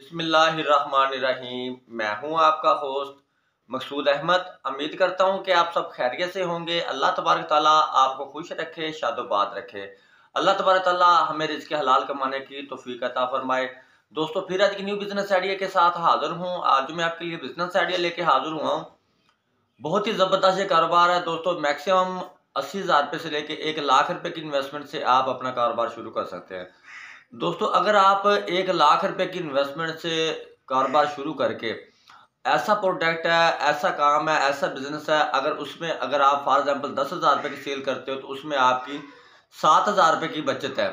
बिस्मिल्लाहिर्रहमानिर्रहीम। मैं हूं आपका होस्ट मकसूद अहमद। उम्मीद करता हूं कि आप सब खैरियत से होंगे। अल्लाह तबारक ताला आपको खुश रखे, शादोबाद रखे। अल्लाह तबारक ताला हमें रिज़्क़ हलाल कमाने की तौफीक अता फरमाए। दोस्तों, फिर आज की न्यू बिजनेस आइडिया के साथ हाजिर हूँ। आज मैं आपके लिए बिजनेस आइडिया लेके हाजिर हुआ हूँ। बहुत ही ज़बरदस्त ये कारोबार है दोस्तों। मैक्सिमम 80,000 रुपये से लेके 1 लाख रुपए की इन्वेस्टमेंट से आप अपना कारोबार शुरू कर सकते हैं। दोस्तों, अगर आप 1 लाख रुपए की इन्वेस्टमेंट से कारोबार शुरू करके ऐसा प्रोडक्ट है, ऐसा काम है, ऐसा बिजनेस है, अगर आप फॉर एग्जांपल 10,000 रुपए की सेल करते हो तो उसमें आपकी 7,000 रुपए की बचत है।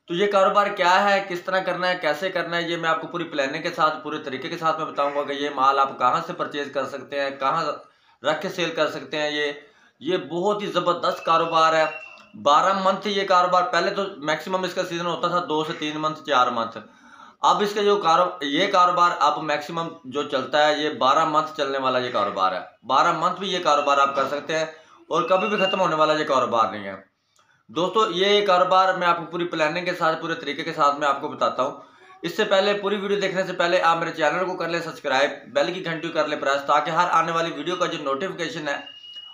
तो ये कारोबार क्या है, किस तरह करना है, कैसे करना है, ये मैं आपको पूरी प्लानिंग के साथ, पूरे तरीके के साथ मैं बताऊंगा कि ये माल आप कहाँ से परचेज कर सकते हैं, कहाँ रख के सेल कर सकते हैं। ये बहुत ही ज़बरदस्त कारोबार है। 12 मंथ ये कारोबार, पहले तो मैक्सिमम इसका सीजन होता था 2 से 3 मंथ, 4 मंथ। अब इसका ये कारोबार अब मैक्सिमम जो चलता है, ये 12 मंथ चलने वाला ये कारोबार है। 12 मंथ भी ये कारोबार आप कर सकते हैं और कभी भी खत्म होने वाला ये कारोबार नहीं है। दोस्तों, ये कारोबार मैं आपको पूरी प्लानिंग के साथ, पूरे तरीके के साथ मैं आपको बताता हूँ। इससे पहले, पूरी वीडियो देखने से पहले आप मेरे चैनल को कर ले सब्सक्राइब, बेल की घंटी कर ले प्रेस, ताकि हर आने वाली वीडियो का जो नोटिफिकेशन है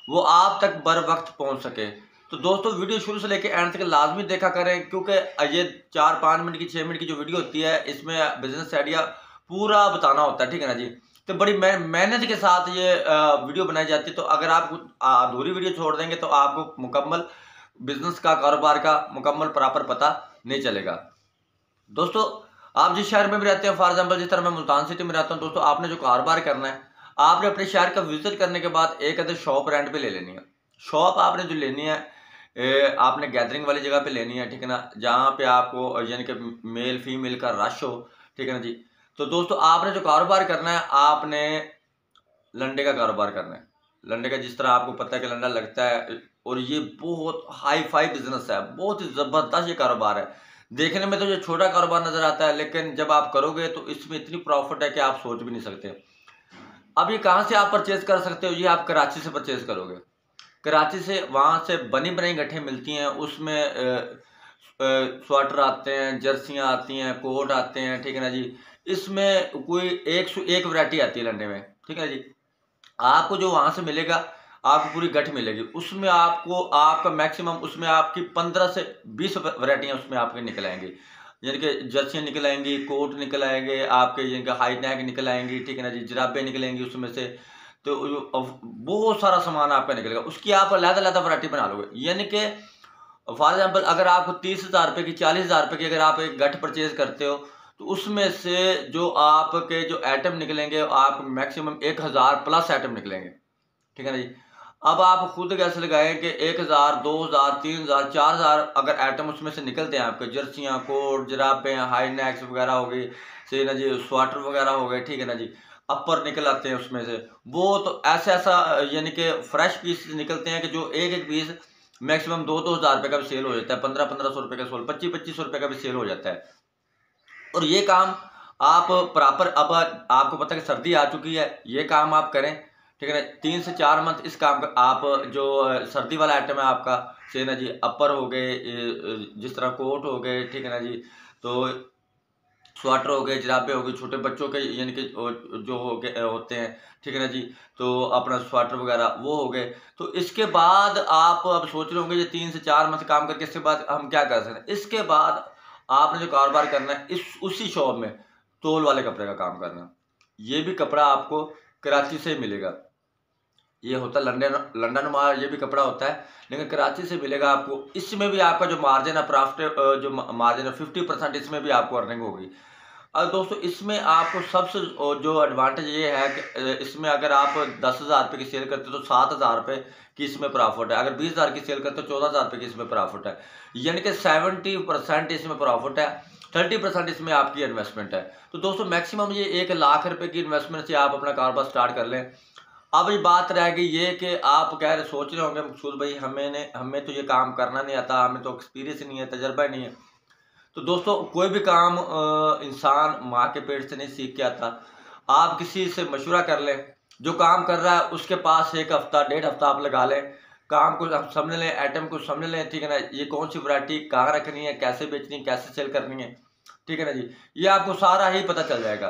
वो आप तक बर वक्त पहुँच सके। तो दोस्तों, वीडियो शुरू से लेकर एंड तक लाजमी देखा करें, क्योंकि ये 4-5 मिनट की, 6 मिनट की जो वीडियो होती है, इसमें बिजनेस आइडिया पूरा बताना होता है, ठीक है ना जी। तो बड़ी मेहनत के साथ ये वीडियो बनाई जाती है। तो अगर आप अधूरी वीडियो छोड़ देंगे तो आपको मुकम्मल बिजनेस का, कारोबार का मुकम्मल प्रॉपर पता नहीं चलेगा। दोस्तों, आप जिस शहर में भी रहते हैं, फॉर एग्जांपल जिस तरह मैं मुल्तान सिटी में रहता हूं, दोस्तों आपने जो कारोबार करना है, आपने अपने शहर का विजिट करने के बाद एक अदर शॉप रेंट पे ले लेनी है। शॉप आपने जो लेनी है, आपने गैदरिंग वाली जगह पे लेनी है, ठीक है ना, जहाँ पे आपको यानी कि मेल फीमेल का रश हो, ठीक है ना जी। तो दोस्तों, आपने जो कारोबार करना है, आपने लंडे का कारोबार करना है। लंडे का, जिस तरह आपको पता है कि लंडा लगता है, और ये बहुत हाई फाई बिजनेस है, बहुत ही ज़बरदस्त ये कारोबार है। देखने में तो ये छोटा कारोबार नज़र आता है, लेकिन जब आप करोगे तो इसमें इतनी प्रॉफिट है कि आप सोच भी नहीं सकते। अब ये कहाँ से आप परचेज कर सकते हो? ये आप कराची से परचेज करोगे। कराची से, वहाँ से बनी बनाई गट्ठे मिलती हैं, उसमें स्वेटर आते हैं, जर्सियाँ आती हैं, कोट आते हैं, ठीक है ना जी। इसमें कोई एक वैरायटी आती है लंडे में, ठीक है जी। आपको जो वहाँ से मिलेगा, आपको पूरी गठ मिलेगी। उसमें आपको, आपका मैक्सिमम उसमें आपकी 15 से 20 वैरायटियाँ उसमें आपके निकल आएंगी। यानी कि जर्सियाँ निकल आएंगी, कोट निकल आएंगे आपके, यानी कि हाई नेक निकल आएंगी, ठीक है ना जी, जराबें निकलेंगी उसमें से। तो बहुत सारा सामान आपका निकलेगा। उसकी आप अलग-अलग वैरायटी बना लोगे। यानी कि फॉर एग्जाम्पल, अगर आपको 30,000 रुपये की, 40,000 रुपये की अगर आप एक गठ परचेज करते हो, तो उसमें से जो आपके जो आइटम निकलेंगे, आप मैक्सिमम 1,000 प्लस आइटम निकलेंगे, ठीक है ना जी। अब आप खुद गैस लगाएं कि 1,000, 2,000, 3,000, 4,000 अगर आइटम उसमें से निकलते हैं आपके, जर्सियाँ, कोट, जराबें, हाई नेक्स वगैरह हो गई, सही ना जी, स्वेटर वगैरह हो गए, ठीक है ना जी, अपर निकल आते हैं उसमें से। वो तो ऐसा यानी कि फ्रेश पीस निकलते हैं कि जो एक एक पीस मैक्सिमम 2-2 हज़ार रुपये का भी सेल हो जाता है, 15-1500 रुपये का सेल, 25-2500 रुपये का भी सेल हो जाता है। और ये काम आप प्रॉपर, अब आपको पता है कि सर्दी आ चुकी है, ये काम आप करें, ठीक है ना। 3 से 4 मंथ इस काम का, आप जो सर्दी वाला आइटम है आपका, सही ना जी, अपर हो गए, जिस तरह कोट हो गए, ठीक है ना जी, तो स्वेटर हो गए, जराबे हो गए, छोटे बच्चों के यानी कि जो हो गए होते हैं, ठीक है ना जी, तो अपना स्वेटर वगैरह वो हो गए। तो इसके बाद आप अब सोच रहे होंगे, ये 3 से 4 मंथ काम करके इसके बाद हम क्या कर सकते हैं। इसके बाद आपने जो कारोबार करना है, उसी शॉप में तोल वाले कपड़े का काम करना। ये भी कपड़ा आपको कराची से मिलेगा। ये होता है लंदन, लंदन में ये भी कपड़ा होता है, लेकिन कराची से मिलेगा आपको। इसमें भी आपका जो मार्जिन है, प्रॉफिट जो मार्जिन है 50%, इसमें भी आपको अर्निंग होगी। और दोस्तों, इसमें आपको सबसे जो एडवांटेज ये है कि इसमें अगर आप 10,000 रुपये की सेल करते हो तो 7,000 रुपये की इसमें प्रॉफिट है। अगर 20,000 की सेल करते हो 14,000 रुपये की इसमें प्रॉफिट है। यानी कि 70% इसमें प्रॉफिट है, 30% इसमें आपकी इन्वेस्टमेंट है। तो दोस्तों, मैक्सिमम ये 1 लाख रुपये की इन्वेस्टमेंट से आप अपना कारोबार स्टार्ट कर लें। अब ये बात रह गई ये कि आप कह रहे, सोच रहे होंगे मकसूद भाई, हमें तो ये काम करना नहीं आता, हमें तो एक्सपीरियंस नहीं है, तजर्बा नहीं है। तो दोस्तों, कोई भी काम इंसान माँ के पेट से नहीं सीख के आता। आप किसी से मशवरा कर लें, जो काम कर रहा है उसके पास 1 हफ्ता, 1.5 हफ्ता आप लगा लें, काम को आप समझ लें, आइटम को समझ लें, ठीक है ना, ये कौन सी वैरायटी कहाँ रखनी है, कैसे बेचनी है, कैसे सेल करनी है। ठीक है ना जी। ये आपको सारा ही पता चल जाएगा।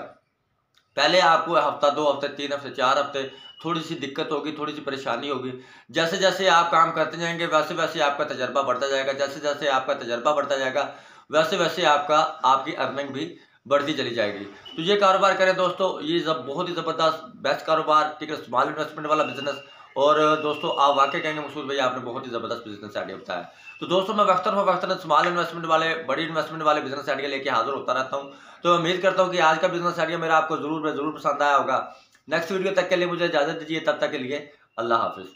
पहले आपको हफ्ता, 2 हफ्ते, 3 हफ्ते, 4 हफ्ते थोड़ी सी दिक्कत होगी, थोड़ी सी परेशानी होगी। जैसे जैसे आप काम करते जाएंगे वैसे वैसे आपका तजर्बा बढ़ता जाएगा। जैसे जैसे आपका तजर्बा बढ़ता जाएगा वैसे वैसे आपकी अर्निंग भी बढ़ती चली जाएगी। तो ये कारोबार करें दोस्तों, ये बहुत ही ज़बरदस्त बेस्ट कारोबार, ठीक है, स्मॉल इन्वेस्टमेंट वाला बिजनेस। और दोस्तों आप वाकई कहेंगे मकसूद भाई आपने बहुत ही ज़बरदस्त बिजनेस आइडिया बताया। तो दोस्तों मैं वक्तन स्मॉल इन्वेस्टमेंट वाले, बड़ी इन्वेस्टमेंट वाले बिजनेस आइडिया लेके हाजिर होता रहता हूँ। तो उम्मीद करता हूँ कि आज का बिजनेस आइडिया मेरा आपको जरूर पसंद आया होगा। नेक्स्ट वीडियो तक के लिए मुझे इजाजत दीजिए, तब तक के लिए अल्लाह हाफिज।